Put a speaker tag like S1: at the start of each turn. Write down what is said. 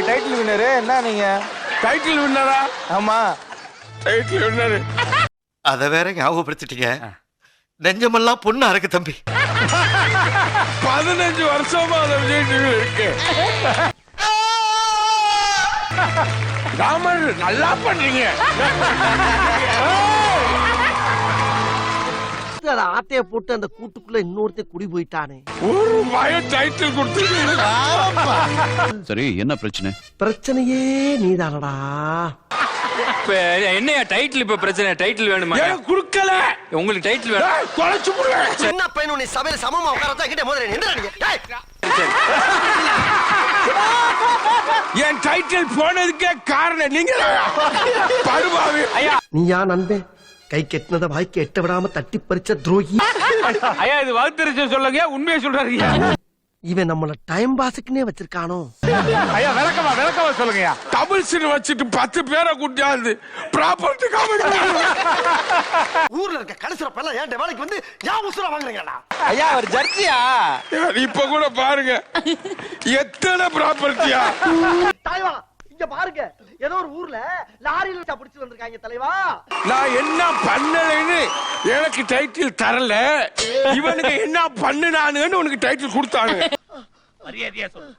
S1: Title winner என்ன நீங்க?
S2: Title வின்னரா?
S1: ஆமா,
S2: டைட்டில் வின்னரு.
S3: அத வேற ஞாபகப்படுத்திட்டீங்க. நெஞ்சமெல்லாம் பொண்ணு அறக்கு தம்பி.
S2: 15 வருஷமா அந்த விஜய் டிவில இருக்கு. ராமன் நல்லா பண்றீங்க.
S4: ஆட்டைய போட்டு அந்த கூட்டுக்குள்ள இன்னொருத்த குடி போயிட்டானே.
S2: ஒரு பய டைட்டில் கொடுத்துருக்கீங்க.
S5: சரி, என்ன பிரச்சனை?
S4: பிரச்சனையே நீதானடா.
S6: என்னையா டைட்டில் இப்ப பிரச்சனை? டைட்டில் வேணுமா?
S2: குடுக்கல.
S6: உங்களுக்கு டைட்டில் வேணும்?
S2: தொலைச்சு போடுவேன்.
S4: சின்ன பையன் உன்னை சபையில சமமா உட்காரத்தா கிட்ட முதல்ல நின்றானீங்க.
S2: என் டைட்டில் போனதுக்கே காரணம் நீங்க படுபாவி.
S4: நீயா நண்பே கை கெட்டினத வாய்க்கு எட்ட விடாம தட்டி பறிச்ச துரோகி.
S6: ஐயா இது வகுத்தறிச்சு சொல்லுங்க, உண்மையை சொல்றாரு.
S4: இவன் நம்மள டைம் பாஸுக்குன்னே வச்சிருக்கானோ.
S6: ஐயா விளக்கமா சொல்லுங்க.
S2: டபுள்ஸ் வச்சுட்டு 10 பேரை கூட்டியாந்து ப்ராப்பர்ட்டி காமெடி.
S4: ஊர்ல இருக்க கடைசில ஏன் வேலைக்கு வந்து ஏன் உசுர வாங்குறீங்கடா?
S6: ஐயா அவர் ஜட்ஜியா?
S2: இப்ப கூட பாருங்க எத்தனை ப்ராப்பர்ட்டியா.
S4: தலைவா இங்க பாருங்க, ஏதோ ஒரு ஊர்ல லாரியில வச்சா பிடிச்சு வந்திருக்காங்க தலைவா.
S2: நான் என்ன பண்ணலைன்னு எனக்கு டைட்டில் தரல, இவனுக்கு என்ன பண்ணுனானுன்னு உனக்கு டைட்டில் கொடுத்தானுங்க.
S6: மரியாதையா சொல்லு.